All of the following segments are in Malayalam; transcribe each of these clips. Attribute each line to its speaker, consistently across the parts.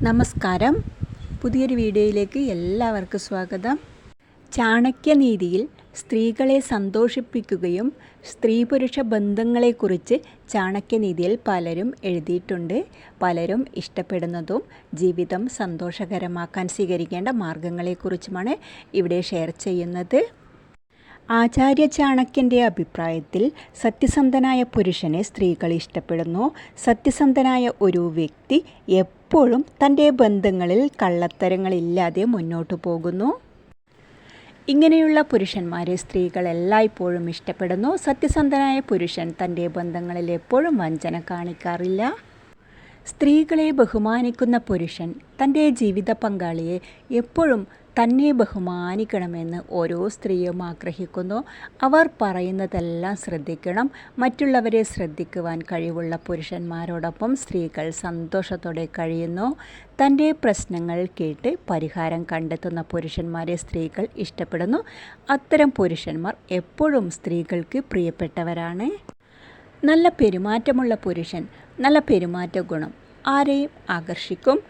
Speaker 1: നമസ്കാരം. പുതിയൊരു വീഡിയോയിലേക്ക് എല്ലാവർക്കും സ്വാഗതം. ചാണക്യനീതിയിൽ സ്ത്രീകളെ സന്തോഷിപ്പിക്കുകയും സ്ത്രീ പുരുഷ ബന്ധങ്ങളെക്കുറിച്ച് ചാണക്യനീതിയിൽ പലരും എഴുതിയിട്ടുണ്ട്. പലരും ഇഷ്ടപ്പെടുന്നതും ജീവിതം സന്തോഷകരമാക്കാൻ സ്വീകരിക്കേണ്ട മാർഗങ്ങളെക്കുറിച്ചുമാണ് ഇവിടെ ഷെയർ ചെയ്യുന്നത്. ആചാര്യ ചാണക്യൻ്റെ അഭിപ്രായത്തിൽ സത്യസന്ധനായ പുരുഷനെ സ്ത്രീകൾ ഇഷ്ടപ്പെടുന്നു. സത്യസന്ധനായ ഒരു വ്യക്തി എപ്പോഴും തൻ്റെ ബന്ധങ്ങളിൽ കള്ളത്തരങ്ങളില്ലാതെ മുന്നോട്ടു പോകുന്നു. ഇങ്ങനെയുള്ള പുരുഷന്മാരെ സ്ത്രീകൾ എല്ലായ്പ്പോഴും ഇഷ്ടപ്പെടുന്നു. സത്യസന്ധനായ പുരുഷൻ തൻ്റെ ബന്ധങ്ങളിൽ എപ്പോഴും വഞ്ചന കാണിക്കാറില്ല. സ്ത്രീകളെ ബഹുമാനിക്കുന്ന പുരുഷൻ തൻ്റെ ജീവിത പങ്കാളിയെ എപ്പോഴും തന്നെ ബഹുമാനിക്കണമെന്ന് ഓരോ സ്ത്രീയും ആഗ്രഹിക്കുന്നു. അവർ പറയുന്നതെല്ലാം ശ്രദ്ധിക്കണം. മറ്റുള്ളവരെ ശ്രദ്ധിക്കുവാൻ കഴിവുള്ള പുരുഷന്മാരോടൊപ്പം സ്ത്രീകൾ സന്തോഷത്തോടെ കഴിയുന്നു. തൻ്റെ പ്രശ്നങ്ങൾ കേട്ട് പരിഹാരം കണ്ടെത്തുന്ന പുരുഷന്മാരെ സ്ത്രീകൾ ഇഷ്ടപ്പെടുന്നു. അത്തരം പുരുഷന്മാർ എപ്പോഴും സ്ത്രീകൾക്ക് പ്രിയപ്പെട്ടവരാണ്. നല്ല പെരുമാറ്റമുള്ള പുരുഷൻ, നല്ല പെരുമാറ്റ ഗുണം ആരെയും ആകർഷിക്കും.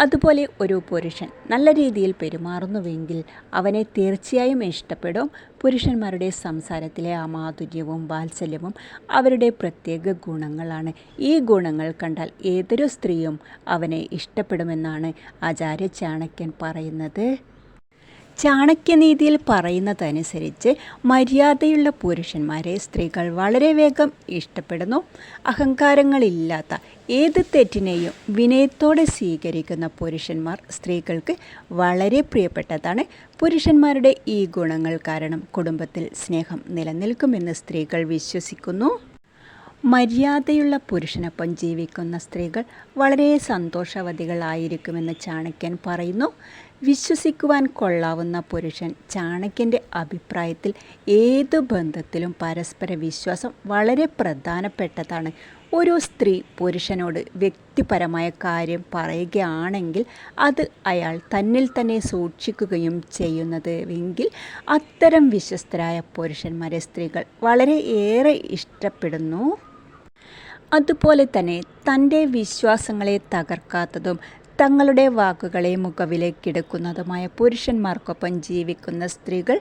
Speaker 1: അതുപോലെ ഒരു പുരുഷൻ നല്ല രീതിയിൽ പെരുമാറുന്നുവെങ്കിൽ അവനെ തീർച്ചയായും ഇഷ്ടപ്പെടും. പുരുഷന്മാരുടെ സംസാരത്തിലെ ആ മാധുര്യവും വാത്സല്യവും അവരുടെ പ്രത്യേക ഗുണങ്ങളാണ്. ഈ ഗുണങ്ങൾ കണ്ടാൽ ഏതൊരു സ്ത്രീയും അവനെ ഇഷ്ടപ്പെടുമെന്നാണ് ആചാര്യ ചാണക്യൻ പറയുന്നത്. ചാണക്യനീതിയിൽ പറയുന്നതനുസരിച്ച് മര്യാദയുള്ള പുരുഷന്മാരെ സ്ത്രീകൾ വളരെ വേഗം ഇഷ്ടപ്പെടുന്നു. അഹങ്കാരങ്ങളില്ലാത്ത ഏത് തെറ്റിനെയും വിനയത്തോടെ സ്വീകരിക്കുന്ന പുരുഷന്മാർ സ്ത്രീകൾക്ക് വളരെ പ്രിയപ്പെട്ടതാണ്. പുരുഷന്മാരുടെ ഈ ഗുണങ്ങൾ കാരണം കുടുംബത്തിൽ സ്നേഹം നിലനിൽക്കുമെന്ന് സ്ത്രീകൾ വിശ്വസിക്കുന്നു. മര്യാദയുള്ള പുരുഷനൊപ്പം ജീവിക്കുന്ന സ്ത്രീകൾ വളരെ സന്തോഷവതികളായിരിക്കുമെന്ന് ചാണക്യൻ പറയുന്നു. വിശ്വസിക്കുവാൻ കൊള്ളാവുന്ന പുരുഷൻ ചാണക്യൻ്റെ അഭിപ്രായത്തിൽ ഏത് ബന്ധത്തിലും പരസ്പര വിശ്വാസം വളരെ പ്രധാനപ്പെട്ടതാണ്. ഒരു സ്ത്രീ പുരുഷനോട് വ്യക്തിപരമായ കാര്യം പറയുകയാണെങ്കിൽ അത് അയാൾ തന്നിൽ തന്നെ സൂക്ഷിക്കുകയും ചെയ്യുന്നതെങ്കിൽ അത്തരം വിശ്വസ്തരായ പുരുഷന്മാരെ സ്ത്രീകൾ വളരെയേറെ ഇഷ്ടപ്പെടുന്നു. അതുപോലെ തന്നെ തൻ്റെ വിശ്വാസങ്ങളെ തകർക്കാത്തതും തങ്ങളുടെ വാക്കുകളെ മുഖവിലേക്കെടുക്കുന്നതുമായ പുരുഷന്മാർക്കൊപ്പം ജീവിക്കുന്ന സ്ത്രീകൾ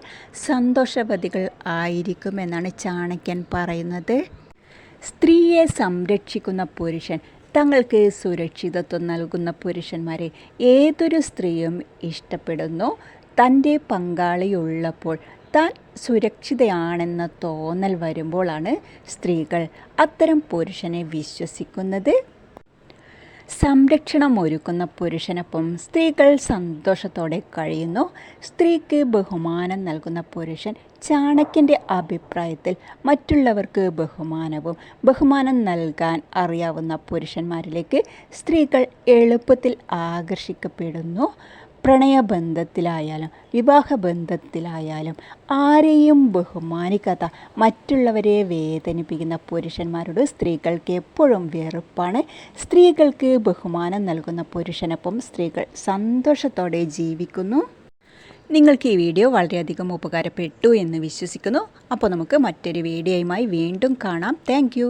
Speaker 1: സന്തോഷവതികൾ ആയിരിക്കുമെന്നാണ് ചാണക്യൻ പറയുന്നത്. സ്ത്രീയെ സംരക്ഷിക്കുന്ന പുരുഷൻ, തങ്ങൾക്ക് സുരക്ഷിതത്വം നൽകുന്ന പുരുഷന്മാരെ ഏതൊരു സ്ത്രീയും ഇഷ്ടപ്പെടുന്നു. തൻ്റെ പങ്കാളിയുള്ളപ്പോൾ താൻ സുരക്ഷിതയാണെന്ന തോന്നൽ വരുമ്പോഴാണ് സ്ത്രീകൾ അത്തരം പുരുഷനെ വിശ്വസിക്കുന്നത്. സംരക്ഷണം ഒരുക്കുന്ന പുരുഷനൊപ്പം സ്ത്രീകൾ സന്തോഷത്തോടെ കഴിയുന്നു. സ്ത്രീക്ക് ബഹുമാനം നൽകുന്ന പുരുഷൻ ചാണക്യൻ്റെ അഭിപ്രായത്തിൽ മറ്റുള്ളവർക്ക് ബഹുമാനം നൽകാൻ അറിയാവുന്ന പുരുഷന്മാരിലേക്ക് സ്ത്രീകൾ എളുപ്പത്തിൽ ആകർഷിക്കപ്പെടുന്നു. പ്രണയബന്ധത്തിലായാലും വിവാഹബന്ധത്തിലായാലും ആരെയും ബഹുമാനിക്കാത്ത, മറ്റുള്ളവരെ വേദനിപ്പിക്കുന്ന പുരുഷന്മാരോട് സ്ത്രീകൾക്ക് എപ്പോഴും വെറുപ്പാണ്. സ്ത്രീകൾക്ക് ബഹുമാനം നൽകുന്ന പുരുഷനൊപ്പം സ്ത്രീകൾ സന്തോഷത്തോടെ ജീവിക്കുന്നു. നിങ്ങൾക്ക് ഈ വീഡിയോ വളരെയധികം ഉപകാരപ്പെട്ടു എന്ന് വിശ്വസിക്കുന്നു. അപ്പോൾ നമുക്ക് മറ്റൊരു വീഡിയോയുമായി വീണ്ടും കാണാം. താങ്ക്